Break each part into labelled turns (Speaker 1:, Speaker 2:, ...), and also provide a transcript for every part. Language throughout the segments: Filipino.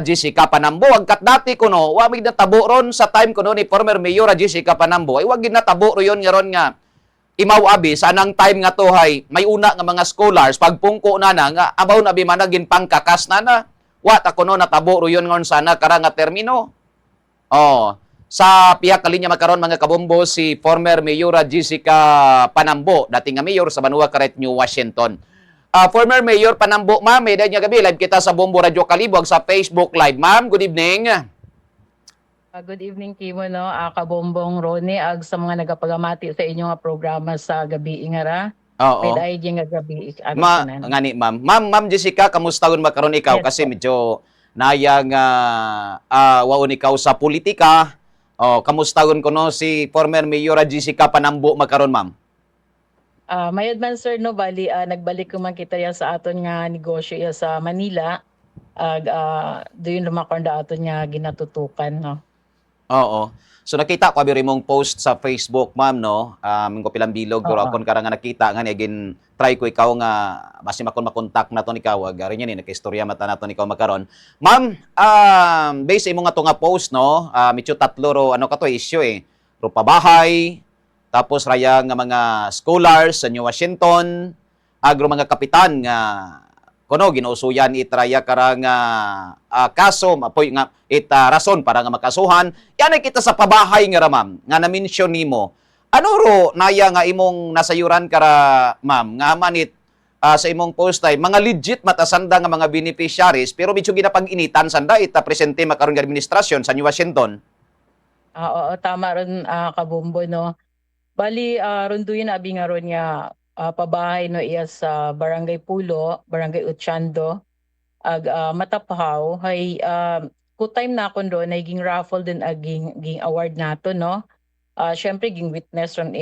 Speaker 1: Jessica Panambo, agkat dati ko no, wamig natabo ron sa time ko no ni former Mayor Jessica Panambo, ay wag gid natabo ro yon nga ron nga imaw abi sa anang time nga to hay may una nga mga scholars pagpungko na nga abaw na bimanagin pangkakas na wat ako no natabo ro yon ngon sana kara nga termino. Oh, sa piha kalinya magkaron mga kabombo si former Mayor Jessica Panambo, dating nga mayor sa Banua Caret, New Washington. Former Mayor Panambo, ma'am, may dahil nga gabi, live kita sa Bombo Radio Kalibog sa Facebook Live. Ma'am, good evening.
Speaker 2: Good evening, Kimo, no? Kabombong Ronnie, sa mga nagapagamati sa inyong programa sa gabi ingara. May
Speaker 1: Oo.
Speaker 2: dahil nga gabi.
Speaker 1: Ngani, ma'am. Ma'am Jessica, kamusta kun magkaroon ikaw?
Speaker 2: Yes,
Speaker 1: Kasi
Speaker 2: po.
Speaker 1: medyo nayang waon ikaw sa politika. Kamusta kun kuno si former Mayor Jessica Panambo magkaroon, ma'am?
Speaker 2: Mayad man, sir, no? Bali, nagbalik ko man kita ya sa aton nga negosyo ya sa Manila. Doon lumakon da aton nga ginatutukan, no?
Speaker 1: Oo. So nakita ko abi mong post sa Facebook, ma'am, no? Ko pilang bilog pero
Speaker 2: Oo.
Speaker 1: akon kara nga nakita nga ni again try ko ikaw nga basi makon makontak naton ikaw agari ni nakaistorya mata naton ikaw magkaron. Ma'am, base imo nga to nga post, no? Medyo tatlo ro ano ka to issue eh. Ro pabahay, tapos raya nga mga scholars sa New Washington, agro mga kapitan nga kuno ginuusuyan itraya karang kaso mapoy nga rason para nga makasuhan yan ay kita sa pabahay nga ra, ma'am nga na-mention nimo ano ro naya nga imong nasayuran kara, ma'am, nga manit sa imong post ay mga legit matasanda nga mga beneficiaries pero medyo ginapag-initan sanda presente makaron nga administrasyon sa New Washington.
Speaker 2: Oo, tama ron, kabombo, no? Bali, runduyin na abi nga ron nga pabahay, no, iya sa Barangay Pulo, Barangay Uchando, Matapahaw, hay ku time na akon doon, ay ging raffle din ging award nato, no? Syempre, ging witness ron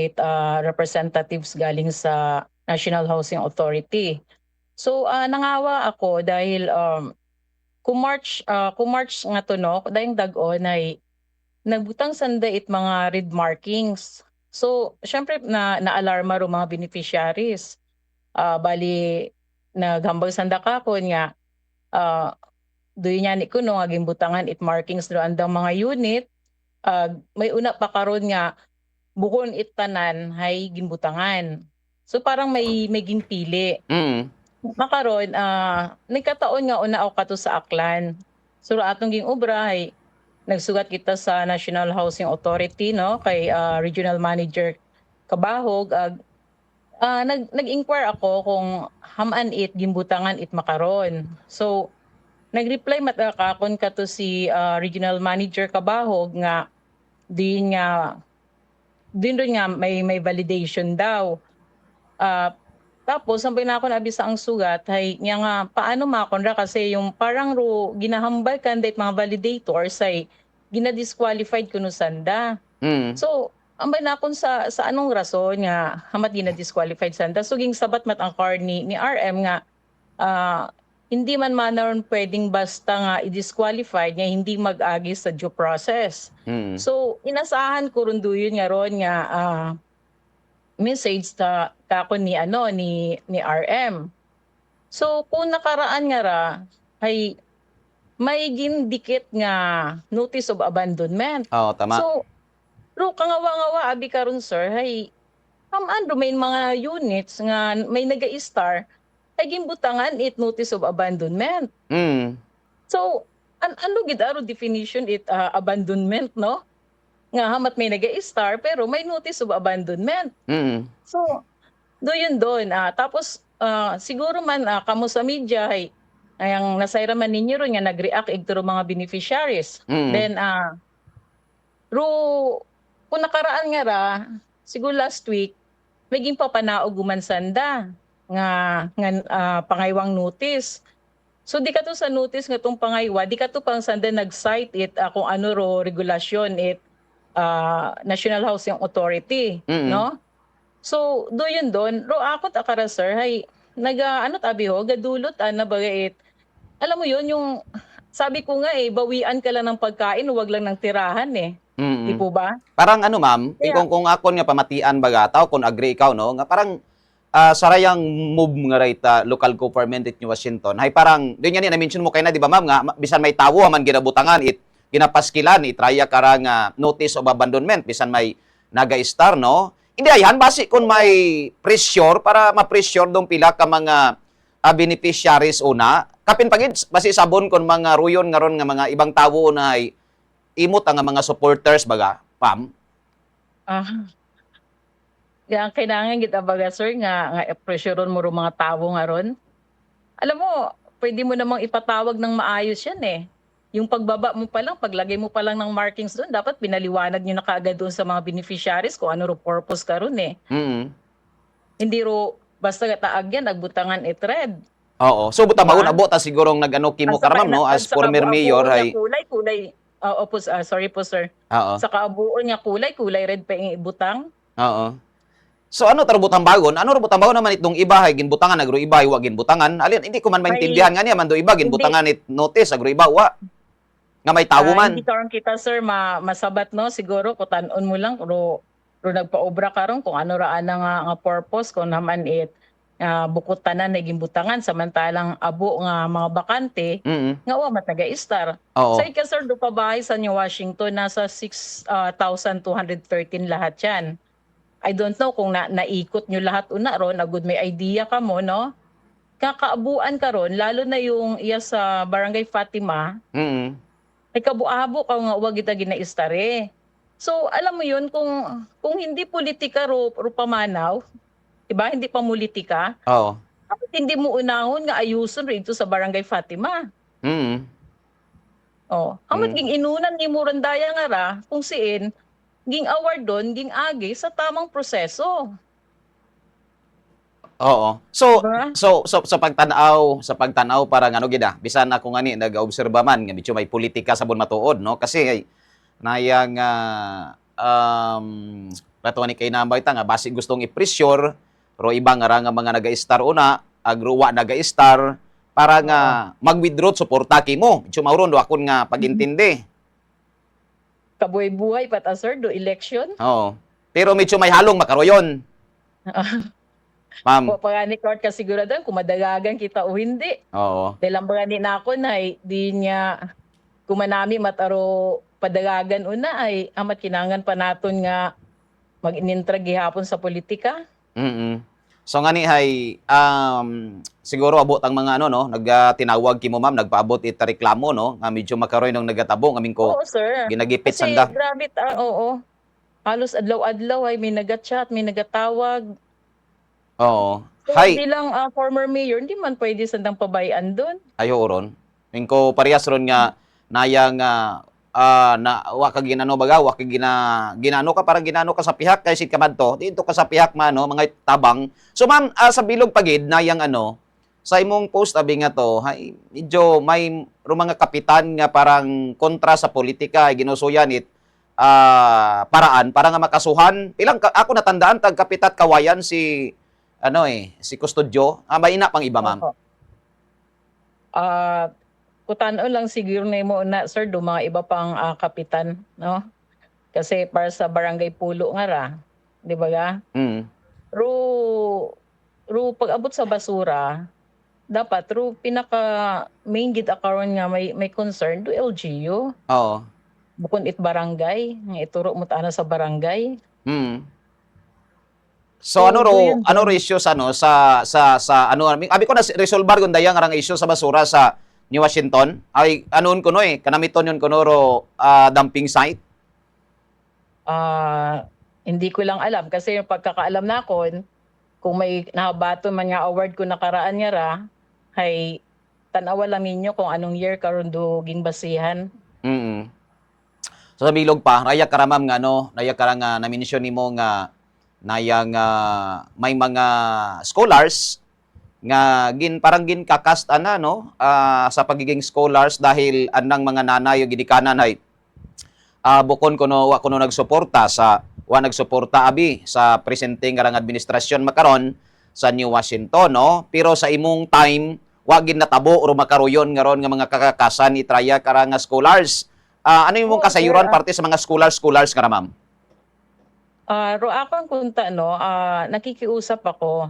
Speaker 2: representatives galing sa National Housing Authority. So, nangawa ako dahil kumarch nga to, no? Dahil dag-on ay nagbutang sanda mga red markings. So, syempre na-alarma ro mga beneficiaries. Bali naghambal sanda ka ko nga doy niya ni kuno nga gimbutangan markings ro andang mga unit. May una pa karon nga bukon tanan hay gimbutangan. So parang may ginpili.
Speaker 1: Mm.
Speaker 2: Makaron nagkataon nga una ako kato sa Aklan. So atong ging obra hay nagsugat kita sa National Housing Authority, no, kay Regional Manager Kabahog. Nag-inquire ako kung haman gimbutangan makaron. So nag-reply matakakon kato si Regional Manager Kabahog nga din rin nga may validation daw. Tapos sabi na ako nabi sa ang sugat hay nga paano makonra kasi yung parang ro ginahambal kan date mga validators ay gina-disqualified kuno sanda.
Speaker 1: Mm.
Speaker 2: So ambay na akon sa anong rason nga hamat gina-disqualified sanda. So ging sabat mat ang card ni RM nga hindi man manaron pwedeng basta nga i-disqualified nga hindi mag-agi sa due process.
Speaker 1: Mm.
Speaker 2: So inasahan ko ron duyon nga ron nga message ta kako ni RM. So kung nakaraan nga ra ay may gindikit nga notice of abandonment.
Speaker 1: Oo, tama.
Speaker 2: So ro kangawa-ngawa abi karon, sir, hay may mga units nga may naga-star ay gimbutangan notice of abandonment.
Speaker 1: Mm.
Speaker 2: So ano gid aro definition abandonment, no? Nga hamat may naga-star pero may notice of abandonment.
Speaker 1: Mm.
Speaker 2: So doon tapos siguro man kamo sa media ay ang nasayra man ninyo ron nga nag-react igto mga beneficiaries.
Speaker 1: Mm.
Speaker 2: Then ro kung nakaraan nga ra siguro last week may ginpapanaog gumansanda nga pangaywang notice. So di ka to sa notice nga tong pangaywa, di ka to pang sanda nag-cite kung ano ro regulasyon National Housing Authority,
Speaker 1: Mm.
Speaker 2: no? So doon ro akot akara, sir, hay ano tabi ho gadulot na bagay alam mo yun yung sabi ko nga bawian ka lang ng pagkain, wag lang ng tirahan
Speaker 1: Mm.
Speaker 2: Di po ba?
Speaker 1: Parang ano, ma'am,
Speaker 2: Kaya
Speaker 1: kung akon nga pamatian baga taw kung agree ikaw no, nga parang sarayang move nga right local government it New Washington hay parang doon yan na-mention mo kay na di ba ma'am nga bisan may tawo man ginabutangan it ginapaskilan itraya karang notice of abandonment bisan may naga-star no hindi ayan base kung may pressure para ma-pressure dong pila ka mga beneficiaries una kapin pagid base sabon kon mga ruyon nga ron nga mga ibang tawo na ay imot ang mga supporters baga pam
Speaker 2: Ah, yang kailangan kita baga sir nga pressureon mo ro mga tawo nga ron. Alam mo, pwede mo namang ipatawag ng maayos yan eh. Yung pagbaba mo pa lang, paglagay mo pa lang ng markings doon, dapat pinaliwanag nyo na kaagad doon sa mga beneficiaries kung ano ro purpose ka ron eh.
Speaker 1: mm
Speaker 2: Hindi ro basta taag yan, nagbutangan red.
Speaker 1: Oo. So buta
Speaker 2: Diba?
Speaker 1: mauna ta sigurong nagano kimo
Speaker 2: Asa
Speaker 1: karamam no as
Speaker 2: sa
Speaker 1: former mayor
Speaker 2: kabuuan
Speaker 1: ay
Speaker 2: nga kulay. Oo po, sorry po sir.
Speaker 1: oo.
Speaker 2: Sa kabuuan nga kulay red pa yung ibutang.
Speaker 1: Oo. So ano tarbutang bagon? Ano tarbutang bagon naman itong iba hay ginbutangan agro iba wa ginbutangan. Alin hindi ko man maintindihan nga niya man do iba ginbutangan it notice agro iba wa. Nga may tawo man.
Speaker 2: Hindi karon kita sir masabat no siguro kutanon mo lang ro nagpaobra karon kung ano ra ana nga purpose kung naman it bukod tanan na gimbutangan samantalang abo nga mga bakante
Speaker 1: Mm.
Speaker 2: nga wa mataga-star.
Speaker 1: Oo.
Speaker 2: Sa ika sir do pa bahay sa New Washington nasa 6,213 lahat yan. I don't know kung naikot nyo lahat una ron, agud may idea ka mo, no? Kakaabuan ka ron, lalo na yung iya sa Barangay Fatima,
Speaker 1: Mm.
Speaker 2: ay kabuabo ka nga wag kita ginaistare. So, alam mo yun, kung hindi politika ro pamanaw, diba, hindi pa politika,
Speaker 1: Oo.
Speaker 2: bakit hindi mo unahon nga ayuson rito sa Barangay Fatima?
Speaker 1: Mm.
Speaker 2: Oh, hamat ging inunan ni Murandaya nga ra, kung siin, ging award doon, ging agi sa tamang proseso.
Speaker 1: Oo. So,
Speaker 2: Diba?
Speaker 1: sa pagtanaw parang ano gid bisan ako ngani nag-obserba man nga medyo may politika sa bun matuod no kasi ay nayang pato ni kay nambay ta nga basi gustong i-pressure ro ibang nga ra nga mga naga-star una agruwa naga-star para nga mag-withdraw suporta kimo. Medyo mauron do akon nga pagintindi.
Speaker 2: Kabuhay-buhay pat sir do election.
Speaker 1: Oo. Pero medyo may halong makaroyon. Ma'am.
Speaker 2: Po pagani court ka siguradan kung madagagan kita o hindi.
Speaker 1: Oo.
Speaker 2: Dahil ang bagani na ako na di niya kumanami mataro padagagan una ay amat kinangan pa naton nga mag-inintra gihapon sa politika.
Speaker 1: Mm. So ngani hay siguro abot ang mga ano no nagtinawag kimo ma'am nagpaabot it reklamo no nga medyo makaroy nung nagatabo ngamin ko
Speaker 2: Oo sir.
Speaker 1: ginagipit
Speaker 2: Kasi
Speaker 1: sanda.
Speaker 2: grabe oo. Halos adlaw-adlaw ay may nagat-chat, may nagatawag.
Speaker 1: Oo.
Speaker 2: So,
Speaker 1: Hay
Speaker 2: hindi lang former mayor, hindi man pwede sandang pabayaan doon.
Speaker 1: ayo ron. Ko parehas ron nga nayang na wa ka ginano baga wa ka ginano ka parang ginano ka sa pihak kay sit kamadto dito ka sa pihak man no mga tabang. So ma'am sa bilog pagid nayang ano sa imong post abi nga to hay medyo may mga kapitan nga parang kontra sa politika ginusuyan it paraan para nga makasuhan ilang ako natandaan tag kapitat kawayan si ano si Kustodyo may ina pang iba ma'am.
Speaker 2: Opo. Kutanon lang siguro na mo na sir do mga iba pang kapitan no kasi para sa barangay Pulo nga ra di ba ga
Speaker 1: Mm.
Speaker 2: ru pag-abot sa basura dapat pinaka main gid akaron nga may concern do LGU
Speaker 1: Oo.
Speaker 2: bukod it barangay nga ituro mo ta na sa barangay.
Speaker 1: Mm.
Speaker 2: So,
Speaker 1: So
Speaker 2: yun
Speaker 1: ano
Speaker 2: din.
Speaker 1: ro issues ano sa ano abi ko na resolbar kun dayang arang issue sa basura sa New Washington ay anon kuno kanamiton yon kuno ro dumping site.
Speaker 2: Hindi ko lang alam kasi yung pagkakaalam na kon kung may nahabato man nga award ko nakaraan nga ra hay tanawa lang ninyo kung anong year karon do ging basihan.
Speaker 1: Mm. So sa bilog pa raya karamam nga no raya karang na-mention nimo nga nayang may mga scholars nga parang kakast ana no sa pagiging scholars dahil anang mga nanay o gidikanan ay bukon kuno wa kuno nagsuporta abi sa presenting karang administrasyon makaron sa New Washington no pero sa imong time wa gid natabo o makaroyon nga ron nga mga kakakasan ni traya karang scholars ano imong kasayuran parte sa mga scholars nga ra, ma'am?
Speaker 2: Ro akong kunta no nakikiusap ako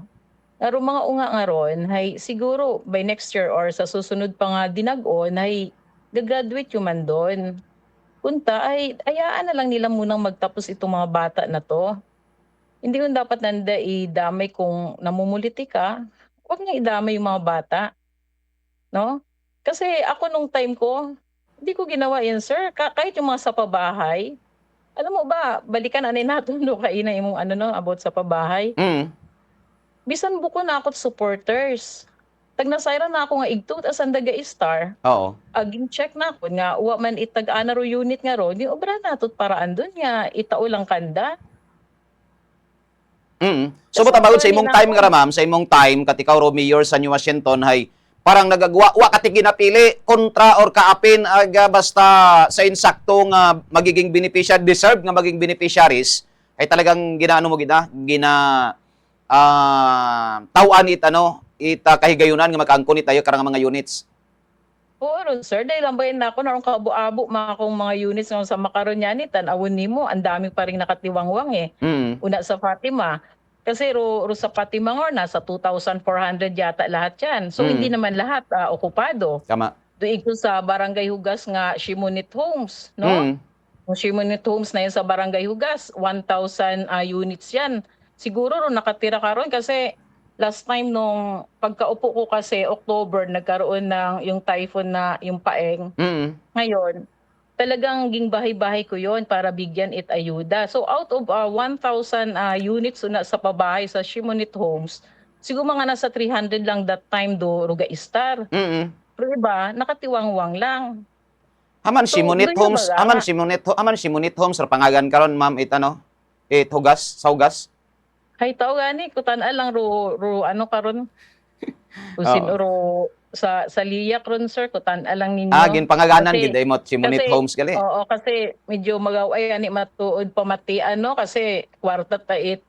Speaker 2: Aron mga unga nga ron hay siguro by next year or sa susunod pa nga dinag-on hay ga-graduate yu man don. Kunta ay hayaan na lang nila munang magtapos itong mga bata na 'to. Hindi yun dapat nanda idamay kung namumuliti ka, 'wag niyo idamay yung mga bata, 'no? Kasi ako nung time ko, hindi ko ginawa yan sir, kahit yung mga sa pabahay. Alam mo ba, balikan ani naton no kaina imong ano 'no, about sa pabahay.
Speaker 1: Mm.
Speaker 2: Bisan buko na ako't supporters. Tagnasayra na ako nga igtud as ang daga-star,
Speaker 1: Oo.
Speaker 2: aging check na ko nga wa man itag-ana ro unit nga ron, di obra natot paraan dun nga itao lang kanda.
Speaker 1: Mm. So
Speaker 2: Kasi
Speaker 1: buta sa
Speaker 2: attorney
Speaker 1: imong
Speaker 2: na
Speaker 1: time
Speaker 2: ako.
Speaker 1: nga ra, ma'am, sa imong time kat ikaw ro mayor sa New Washington hay parang nagagwa wa ka ti ginapili kontra or kaapin aga basta sa insakto nga magiging beneficiary deserve nga maging beneficiaries ay talagang ginaano mo gina tawan it ano it kahigayunan nga magkaangkon tayo karang mga units.
Speaker 2: Oo ron sir, dahil lambayan na ako naron kaabo-abo mga kong mga units nga sa makaron yani tan-awon nimo ang dami pa ring nakatiwangwang eh.
Speaker 1: Mm.
Speaker 2: Una sa Fatima. Kasi ro sa Fatima nga nasa 2,400 yata lahat yan. So hindi
Speaker 1: Mm.
Speaker 2: naman lahat okupado.
Speaker 1: Tama.
Speaker 2: Duig ko sa Barangay Hugas nga Shimonit Homes, no?
Speaker 1: Mm.
Speaker 2: Yung Shimonit Homes na yun sa Barangay Hugas, 1,000 units yan. Siguro ro nakatira ka ron kasi last time nung pagkaupo ko kasi October nagkaroon ng yung typhoon na yung Paeng.
Speaker 1: Mm.
Speaker 2: Ngayon, talagang ging bahay-bahay ko yon para bigyan it ayuda. So out of 1,000 units na sa pabahay sa Shimonit Homes, siguro mga nasa 300 lang that time do Ruga Star.
Speaker 1: Mm.
Speaker 2: Pero iba, nakatiwangwang lang.
Speaker 1: Haman
Speaker 2: So,
Speaker 1: Simonit
Speaker 2: doon yung
Speaker 1: Homes,
Speaker 2: baga.
Speaker 1: haman Simonit Homes ra pangagan karon ma'am it ano? It hugas, sa hugas.
Speaker 2: Hay tao gani, kutan lang ro ano karon. Usin
Speaker 1: Oo.
Speaker 2: ro sa liyak ron sir, kutan lang ninyo.
Speaker 1: Gin pangaganan gid
Speaker 2: Kasi
Speaker 1: mo Simonit
Speaker 2: Kasi
Speaker 1: Homes gali.
Speaker 2: oo, kasi medyo magaway ani matuod pamatian no kasi kwarta tait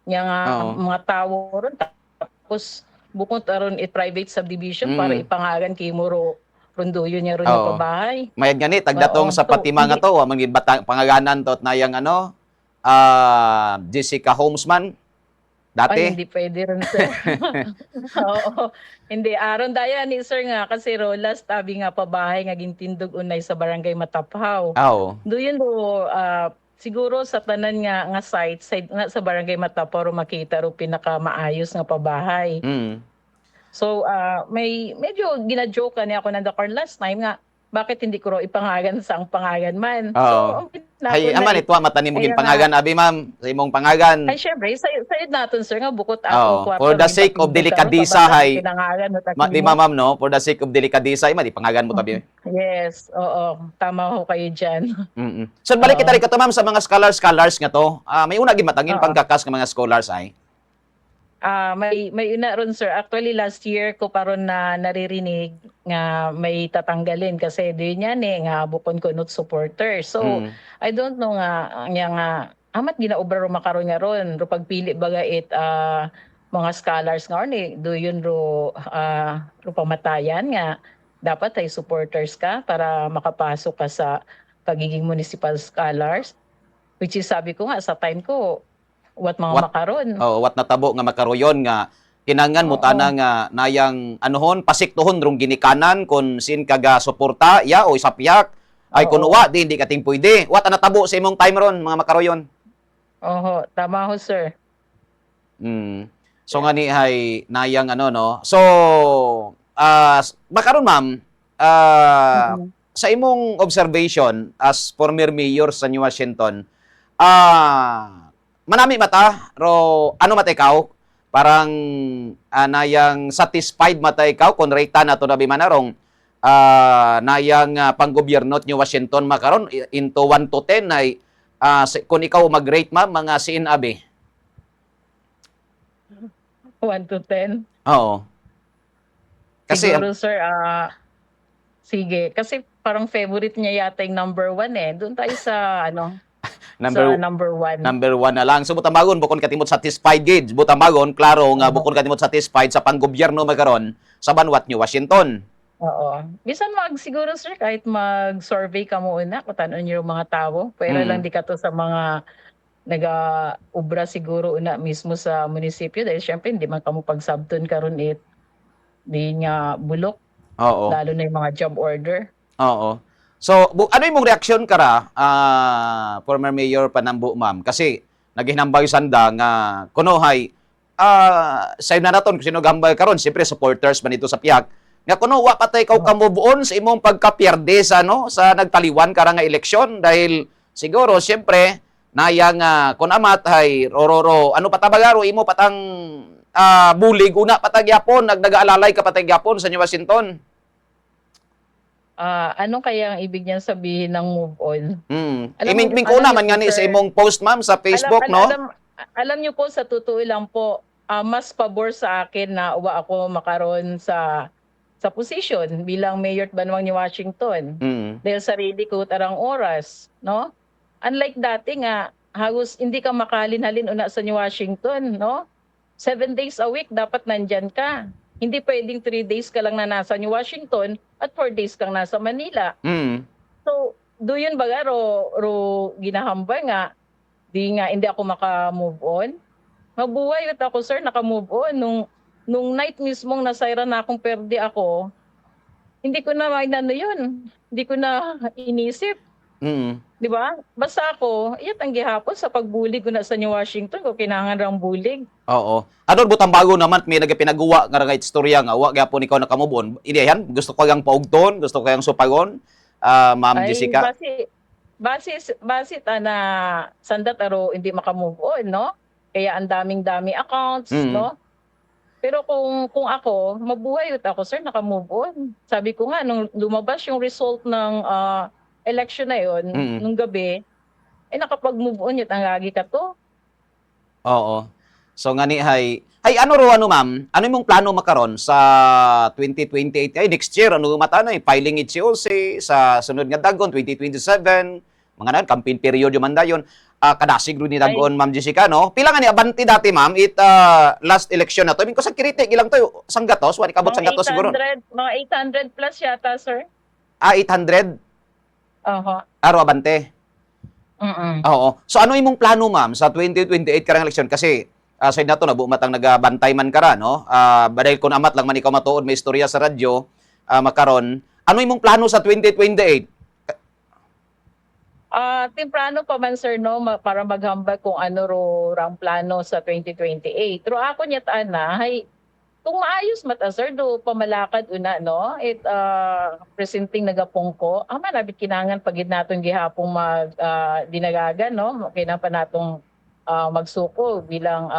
Speaker 2: nya nga
Speaker 1: Oo.
Speaker 2: mga tawo ron tapos bukod aron i-private subdivision para
Speaker 1: Mm.
Speaker 2: ipangagan kay Muro Rondoyo niya ron nga
Speaker 1: Oo.
Speaker 2: pabahay.
Speaker 1: Mayad gani tagdatong
Speaker 2: Oo.
Speaker 1: sa
Speaker 2: So,
Speaker 1: Fatima nga
Speaker 2: hindi
Speaker 1: to, wa man gid pangaganan to na yang ano, Jessica Homesman
Speaker 2: ay
Speaker 1: dati.
Speaker 2: hindi puwede ron sir. Oo, hindi aron daya ni sir nga kasi ro last tabi nga pabahay nga gintindog unay sa barangay Mataphaw.
Speaker 1: Oo.
Speaker 2: Doon ro siguro sa tanan nga side nga sa barangay Mataparo makita ro pinakamaayos nga pabahay.
Speaker 1: Mm.
Speaker 2: So may medyo gina-joke ni ako nanda Carl last time nga bakit hindi ko raw ipangagan sa ang pangagan man. So
Speaker 1: Oo.
Speaker 2: ang pinako
Speaker 1: Hay
Speaker 2: na
Speaker 1: aman ito matanim mo gin
Speaker 2: kaya nga
Speaker 1: pangagan abi ma'am sa imong pangagan.
Speaker 2: ay syempre sayod naton sir nga bukod
Speaker 1: Oo.
Speaker 2: ato
Speaker 1: For
Speaker 2: kwarta
Speaker 1: the
Speaker 2: ro
Speaker 1: sake of
Speaker 2: ibatindog karon
Speaker 1: delikadisa
Speaker 2: kabantang
Speaker 1: hay
Speaker 2: pinangalan mo
Speaker 1: di
Speaker 2: takimo.
Speaker 1: ma'am no, for the sake of delikadisa ay di pangagan mo tabi.
Speaker 2: Yes, oo, tama ho kayo diyan.
Speaker 1: Mm. So balik kita
Speaker 2: Oo,
Speaker 1: rin ka to ma'am sa mga scholars nga to. May una gid matangin
Speaker 2: oo.
Speaker 1: pangkakas nga mga scholars ay.
Speaker 2: May una ron sir. Actually last year ko pa ron na naririnig nga may tatanggalin kasi di yan nga bukon ko not supporter. So
Speaker 1: Mm.
Speaker 2: I don't know nga amat ginaobra ro makaron nga ron ro pagpili baga mga scholars nga ni do yun ro pamatayan nga dapat ay supporters ka para makapasok ka sa pagiging municipal scholars, which is sabi ko nga sa time ko what mga
Speaker 1: What
Speaker 2: makaron.
Speaker 1: what natabo nga makaroyon nga kinangan mo
Speaker 2: Oo.
Speaker 1: tana nga nayang anuhon pasiktohon rong ginikanan kun sin kaga suporta ya o isapyak ay kun
Speaker 2: Oo.
Speaker 1: wa di hindi ka ting pwede. What ang natabo sa imong time ron mga makaroyon?
Speaker 2: Oho, tama ho sir.
Speaker 1: Mm. So nga ni hay nayang ano no. So makaron ma'am
Speaker 2: Mm.
Speaker 1: sa imong observation as former mayor sa New Washington manami mata ro ano mata ikaw parang nayang satisfied mata ikaw kung rata na to na bimanarong nayang panggobyerno New Washington makaron into 1 to 10 ay kung ikaw mag-rate ma'am mga siin abi.
Speaker 2: 1 to 10?
Speaker 1: Oo. Kasi
Speaker 2: Siguro sir, sige. Kasi parang favorite niya yata yung number 1 eh. Doon tayo sa
Speaker 1: number
Speaker 2: sa number 1.
Speaker 1: number 1 na lang. So butambagon bukod katimot satisfied gid. Butambagon klaro nga
Speaker 2: Oo.
Speaker 1: bukod katimot satisfied sa panggobyerno makaron sa banwat New Washington.
Speaker 2: Oo. Bisan siguro sir, kahit mag-survey ka muna, kung tanon yung mga tao. Pero lang
Speaker 1: Mm.
Speaker 2: di ka to sa mga naga-ubra siguro una mismo sa munisipyo dahil syempre hindi man kamo pagsabton karon di nga bulok
Speaker 1: Oo.
Speaker 2: lalo na yung mga job order.
Speaker 1: Oo. So, ano yung mong reaksyon kara, former Mayor Panambu, ma'am? Kasi naghinambay sanda nga kunohay say na naton kung sino gambay karon, siyempre supporters man ito sa piyak. Nga kuno wa patay kaw kamubuon sa imong pagkapierde sa sa nagtaliwan kara nga eleksyon dahil siguro siyempre nayang kun amat hay rororo ano patabagaro imo patang bulig una patagyapon nagdagaalalay ka patagyapon sa New Washington.
Speaker 2: Ano kaya ang ibig niyang sabihin ng move on?
Speaker 1: Iming ko
Speaker 2: Alam niyo
Speaker 1: naman
Speaker 2: po,
Speaker 1: nga ni sa
Speaker 2: sir,
Speaker 1: imong post, ma'am, sa Facebook, no?
Speaker 2: alam niyo po sa totoo lang po, mas pabor sa akin na uwa ako makaroon sa position bilang mayor at Banwang ni Washington.
Speaker 1: Mm.
Speaker 2: Dahil sarili ko tarang oras, no? Unlike dati nga, halos hindi ka makalinhalin una sa New Washington, no? 7 days a week dapat nandyan ka. Hindi pwedeng 3 days ka lang na nasa New Washington at 4 days kang nasa Manila.
Speaker 1: Mm.
Speaker 2: So, do yun baga ro ginahambal nga, di nga hindi ako maka-move on. Mabuhay ut ako, sir, naka-move on. Nung night mismong nasayra na akong perde ako, hindi ko na mainano yun. Hindi ko na inisip.
Speaker 1: Mm.
Speaker 2: Di ba? Basta ako, iyat ang gihapon sa pagbulig ko na sa New Washington ko, kinangan rang bulig.
Speaker 1: Oo. Ano butang bago naman may nagapinagawa nga nga istorya nga wa gyapon ikaw nakamubon. Idehan, gusto ko yang paugton, gusto ko yang supagon. Ma'am
Speaker 2: Ay,
Speaker 1: Jessica.
Speaker 2: base na sandat aro hindi makamove on, no? Kaya ang daming-dami accounts,
Speaker 1: Mm.
Speaker 2: no? Pero kung ako, mabuhay ut ako, sir, naka-move on. Sabi ko nga, nung lumabas yung result ng election na yon,
Speaker 1: Mm.
Speaker 2: nung gabi, nakapag-move on yun, ang lagi ka to.
Speaker 1: Oo. So ngani hay ano ro ano ma'am? Ano imong plano makaron sa 2028 ay next year ano mata na filing HCOC sa sunod nga dagon 2027 mga nan campaign period man dayon. Kadasig ro ni dagon Ma'am Jessica no. Pila nga ni abanti dati ma'am last election na to. Min ko sa kritik ilang to sanggatos, wani kabot sanggatos siguro.
Speaker 2: Mga 800 plus yata, sir.
Speaker 1: 800 aro abante. Oo. So ano imong plano ma'am sa 2028 karang eleksyon kasi sa nato nabumatang nagabantay man kara no. Dahil kun amat lang man ikaw matuod may istorya sa radyo makaron. Ano imong plano sa 2028?
Speaker 2: Temprano pa man, sir, no, para maghambal kung ano ro rang plano sa 2028. Pero ako niya na, hay, kung maayos mata, sir, do pamalakad una, no, presenting nagapong ko, nabit kinangan pagid naton gihapong dinagagan, no, kailangan pa natong magsuko bilang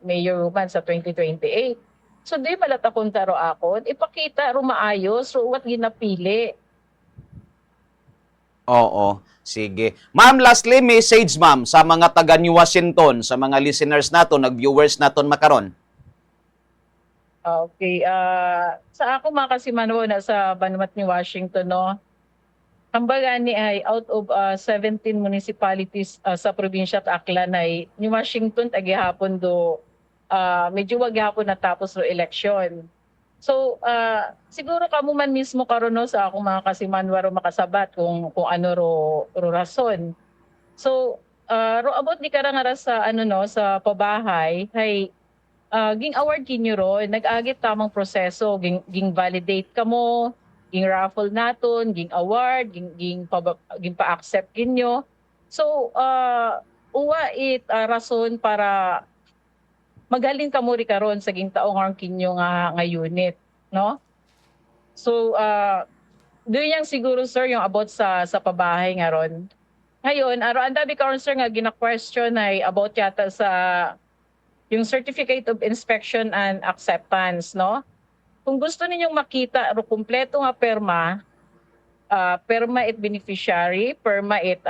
Speaker 2: mayor woman sa 2028. So, di malat akong taro ako, ipakita ro maayos, ro what ginapili.
Speaker 1: Oo. Sige. Ma'am, lastly, message ma'am sa mga taga New Washington, sa mga listeners naton, nag-viewers naton makaron.
Speaker 2: Okay. Sa ako mga kasimanwo na sa Banwat ni Washington, no, kumbaga ni ay out of 17 municipalities sa probinsya at Aklan ay ni Washington tagihapon do medyo wag gihapon natapos ro election. So siguro kamo man mismo karon no sa akong mga kasimanwa ro makasabat kung ano ro rason. So ro abot ni karangara sa ano no sa pabahay hay ging award kinyo ro nag-agit tamang proseso ging validate kamo ging raffle naton, ging award, ging pa-accept kinyo. So, uwa rason para magaling ka mo ri karon sa ging taong ang kinyo nga unit, no? So, doon yang siguro, sir, yung about sa pabahay nga ron. Ngayon, ang dami karon, sir, nga gina-question ay about yata sa yung Certificate of Inspection and Acceptance, no? Kung gusto ninyong makita ro kumpleto nga perma, perma it beneficiary, perma it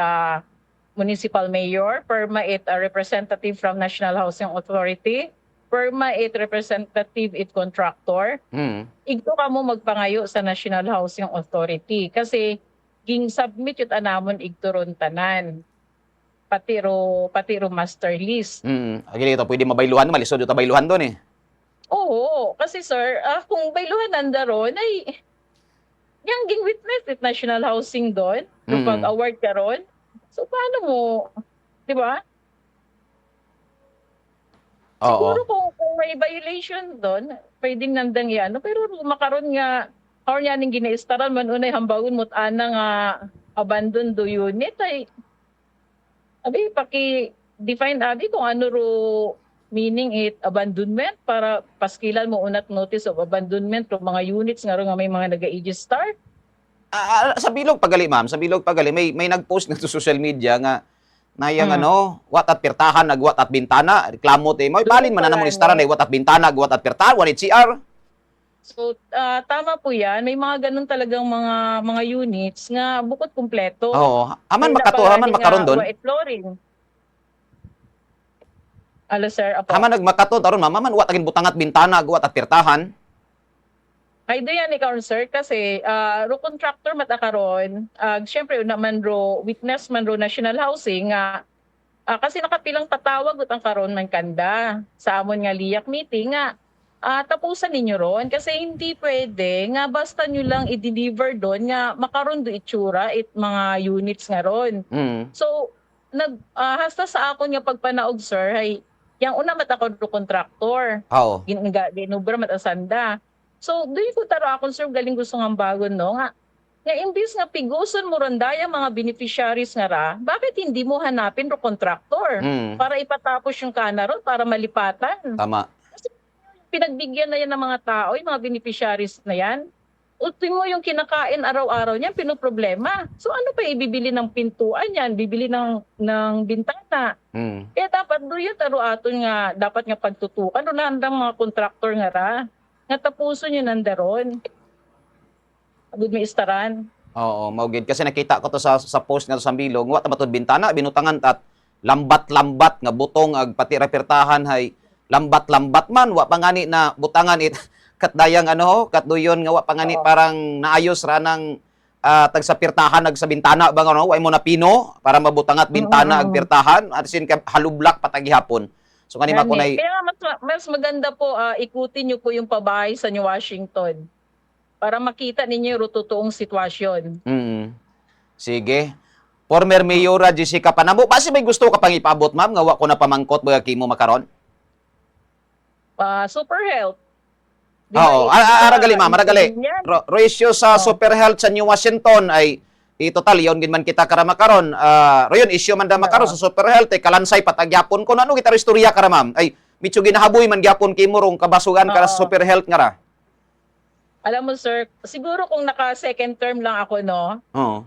Speaker 2: municipal mayor, perma it representative from National Housing Authority, perma it representative it contractor. Igto kamo magpangayo sa National Housing Authority kasi ging submit yut anamon igto ron tanan. Pati ro master list.
Speaker 1: Agili ito pwede mabayluhan malisod ito bayluhan doon
Speaker 2: Oo, kasi sir, kung bayluhan nandaron ay yang ging witness it National Housing doon, yung pag-award ka ron. So paano mo, di ba?
Speaker 1: Oo.
Speaker 2: Siguro kung may violation do'n, puwedeng nandang i-ano, pero makaron nga or yaning ginaistaran man unay hambagon mo't ana nga abandon do unit ay abi paki-define abi kung ano ro meaning it abandonment para paskilan mo unat notice of abandonment ro mga units nga ro nga may mga naga-register.
Speaker 1: Sa bilog pagali ma'am, sa bilog pagali may nag-post nga sa social media nga na yang
Speaker 2: Hmm,
Speaker 1: ano, wat at pirtahan, nagwat at bintana, reklamo te mo,
Speaker 2: doon
Speaker 1: balin man na
Speaker 2: pala
Speaker 1: namon istaran,
Speaker 2: ni.
Speaker 1: ay wat at bintana, gwat at pirtahan, wanit CR.
Speaker 2: So, tama po 'yan. May mga gano'n talagang mga units nga bukod kumpleto.
Speaker 1: Oo,
Speaker 2: May
Speaker 1: haman
Speaker 2: napagani
Speaker 1: makaron
Speaker 2: nga
Speaker 1: dun.
Speaker 2: white flooring. Alo sir,
Speaker 1: Haman
Speaker 2: apo.
Speaker 1: nagmakato aron ma'am, man wat agin butang at bintana, gwat at pirtahan.
Speaker 2: Ay do yan ikaw sir kasi ro contractor matakaron, siyempre una man ro witness man ro National Housing nga kasi nakapilang patawag ut ang karon man kanda sa amon nga liyak meeting nga tapusan ninyo ron kasi hindi pwede nga basta nyo lang i-deliver doon nga makaron do itsura it mga units nga ron.
Speaker 1: Mm.
Speaker 2: So hasta sa akon nga pagpanaog sir ay yang una mat ako do kontraktor.
Speaker 1: Oo.
Speaker 2: Ginubra mat asanda. So dili ko taro akon sir galing gusto nga bagon no nga imbis nga piguson mo randaya mga beneficiaries nga ra, bakit hindi mo hanapin ro kontraktor
Speaker 1: Mm.
Speaker 2: para ipatapos yung kana ron para malipatan?
Speaker 1: Tama.
Speaker 2: Kasi pinagbigyan na yan ng mga tao, yung mga beneficiaries na yan. Ultimo yung kinakain araw-araw niyan pinoproblema. So ano pa ibibili ng pintuan yan, bibili ng bintana.
Speaker 1: Mm.
Speaker 2: Kaya dapat do yun taro aton nga dapat nga pagtutukan ro nandang mga kontraktor nga ra. Nga tapuson yun nandaron. Agud may istaran.
Speaker 1: Oo, mao gid kasi nakita ko to sa post nga to sa bilog, wa ta matod bintana binutangan tat lambat-lambat nga butong ag pati repirtahan hay lambat-lambat man wa pa ngani na butangan it katdayang ano katduyon nga wa pa ngani
Speaker 2: Oo.
Speaker 1: parang naayos ra nang tag sa pirtahan ag sa bintana ba nga no wa mo na pino para mabutangat
Speaker 2: Mm,
Speaker 1: bintana ag
Speaker 2: mm.
Speaker 1: pirtahan at sin ka halublak patag gihapon. So kanima ko
Speaker 2: Gani.
Speaker 1: nay
Speaker 2: Kaya mas maganda po, ikutin niyo po yung pabahay sa New Washington para makita ninyo yung totoong sitwasyon.
Speaker 1: mm, sige. Former Mayora Jessica Panamo, base may gusto ka pang ipaabot ma'am nga wa ko na pamangkot baga kimo makaron?
Speaker 2: Super health. Di ba,
Speaker 1: Oo,
Speaker 2: di ba,
Speaker 1: aragali ma'am, aragali.
Speaker 2: din yan?
Speaker 1: Ratio sa
Speaker 2: Oh.
Speaker 1: Super Health sa New Washington ay total yon gid man kita kara makaron. Royon issue man da makaron
Speaker 2: Oo.
Speaker 1: sa Super Health kalansay patagyapon ko ano kita istorya kara ma'am. Ay mityo ginahaboy man gyapon kimo rong kabasugan kara sa
Speaker 2: Oo.
Speaker 1: Super Health nga ra.
Speaker 2: Alam mo sir, siguro kung naka second term lang ako no,
Speaker 1: Oo.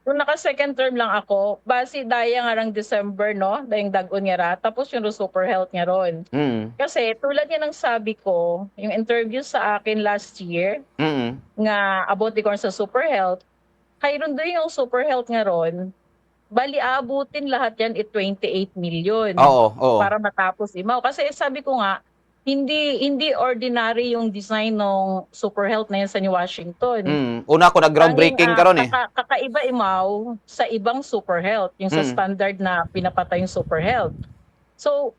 Speaker 2: kung naka second term lang ako, base daya nga rang December no, dayang dag-on nga ra, tapos yung super health nga ron.
Speaker 1: Mm.
Speaker 2: Kasi tulad nga ng sabi ko, yung interview sa akin last year,
Speaker 1: Mm.
Speaker 2: nga about the sa super health, kayron doon yung super health nga ron, bali aabutin lahat yan 28 million
Speaker 1: Oo, oo.
Speaker 2: para matapos imaw. Kasi sabi ko nga, hindi ordinary yung design ng super health na yan sa New Washington.
Speaker 1: Mm. Una ko na groundbreaking karon eh.
Speaker 2: Kakaiba imaw sa ibang super health, yung sa
Speaker 1: Mm.
Speaker 2: standard na pinapatay yung super health. So,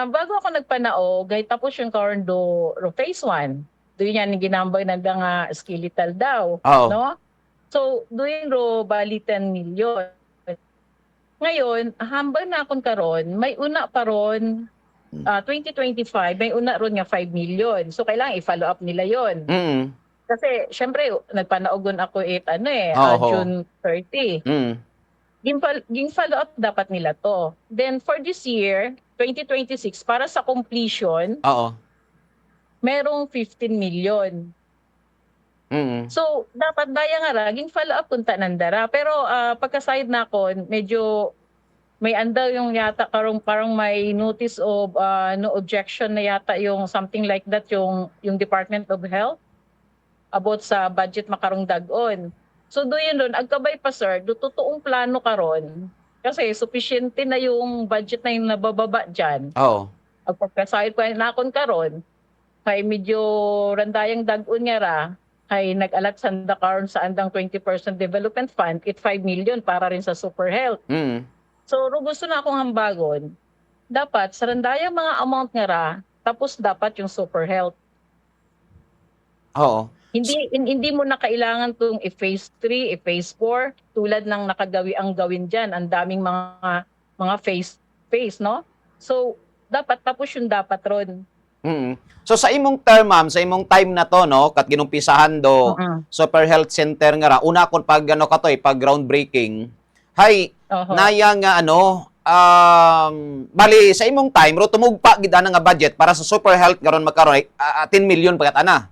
Speaker 2: bago ako nagpanaog, ay tapos yung karon do phase 1. Doon yan ginambay na nga skeletal daw,
Speaker 1: Oo.
Speaker 2: no? So, doon ro bali 10 million. Ngayon, hambal na akong karon, may una pa ron 2025, may una ron nga 5 million. So, kailangan i-follow up nila yon.
Speaker 1: Mm.
Speaker 2: Kasi, syempre, nagpanaogon ako
Speaker 1: Oo.
Speaker 2: June 30.
Speaker 1: Mm.
Speaker 2: Ging follow up dapat nila to. Then, for this year, 2026, para sa completion,
Speaker 1: Oo.
Speaker 2: merong 15 million.
Speaker 1: Mm.
Speaker 2: So, dapat daya nga ra, ging follow up kunta nandara. Pero, pagka-side na ako, medyo may andaw yung yata parang may notice of no objection na yata yung something like that yung Department of Health about sa budget makarong dag-on. So doon agkabay pa sir, do totoong plano karon kasi sufficiente na yung budget na yung nabababa diyan.
Speaker 1: Oo.
Speaker 2: Ang pagkasahid ko na akon karon kay medyo randayang dag-on nga ra ay nag-alat sanda karon sa andang 20% development fund, it 5 million para rin sa super health.
Speaker 1: Mm.
Speaker 2: So, gusto na akong hambagon, dapat sa randaya mga amount nga ra, tapos dapat yung super health.
Speaker 1: Oo.
Speaker 2: Hindi mo na kailangan tong i-phase 3, i-phase 4, tulad ng nakagawi ang gawin diyan, ang daming mga phase, no? So, dapat tapos yung dapat ron.
Speaker 1: Mm. So sa imong term, ma'am, sa imong time na to, no, kat ginumpisahan do
Speaker 2: Oo.
Speaker 1: Super Health Center nga ra, una kon pag ano katoy, pag groundbreaking, hay
Speaker 2: Oho.
Speaker 1: naya nga ano, bali sa imong time ro tumugpa gid ana nga budget para sa Super Health karon makaroon 10 million pagat ana.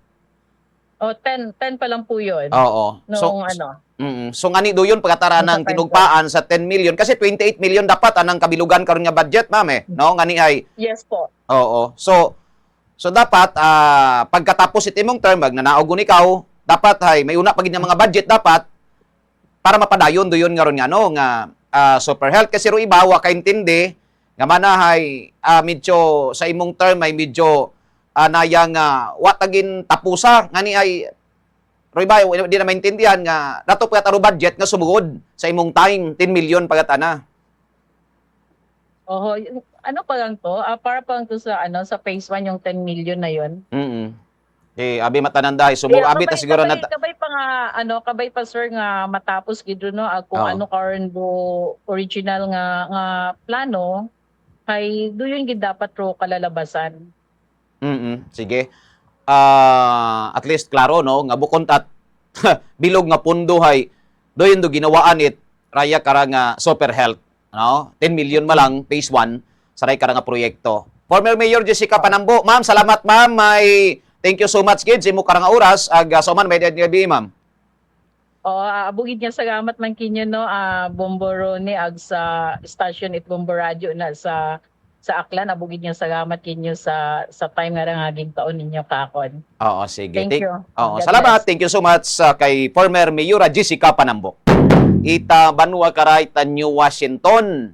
Speaker 2: O 10 pa lang po yun.
Speaker 1: Oo. So
Speaker 2: Noong ano.
Speaker 1: so ngani do yun pagkatara
Speaker 2: Nung sa
Speaker 1: ng
Speaker 2: time
Speaker 1: tinugpaan sa 10 million kasi 28 million dapat anang kabilugan karon nga budget, ma'am eh. No, ngani ay
Speaker 2: Yes po.
Speaker 1: oo. So dapat pagkatapos it imong term bag nanaog ikaw, dapat hay may una pa gid nga mga budget dapat para mapadayon do yun nga ron nga no nga Super Health kasi ro iba wa kaintindi nga manahay medyo sa imong term ay medyo nayang wa tagin tapusa ngani ay ro iba di na maintindihan nga dato pa aro budget nga sumugod sa imong time 10 million pagatana.
Speaker 2: Oho, ano pa lang to? Para pa lang to sa ano sa phase 1 yung 10 million na yun.
Speaker 1: Abi matananday sumug abi ta siguro na
Speaker 2: kabay pa nga ano, kabay pa sir nga matapos gid no kung
Speaker 1: Oo.
Speaker 2: ano karon do original nga plano kay do yun gid dapat ro kalalabasan.
Speaker 1: Sige. At least klaro no nga bukod tat bilog nga pundo hay doyon do ginawaan it raya kara nga Super Health no 10 million ma lang phase 1 saray kara nga proyekto. Former Mayor Jessica Panambo, ma'am, salamat ma'am. May thank you so much kids imo karang oras ag suman may gabi ma'am.
Speaker 2: O abugid niya salamat man kinyo no Bomboro ni ag sa station it Bombo Radio na sa Aklan abugid niya salamat kinyo sa time nga nga taon ninyo kakon.
Speaker 1: Oo, sige.
Speaker 2: Thank you.
Speaker 1: Oo,
Speaker 2: God
Speaker 1: salamat.
Speaker 2: bless.
Speaker 1: Thank you so much kay former Mayor Jessica Panambo. Ita Banua Karay, New Washington.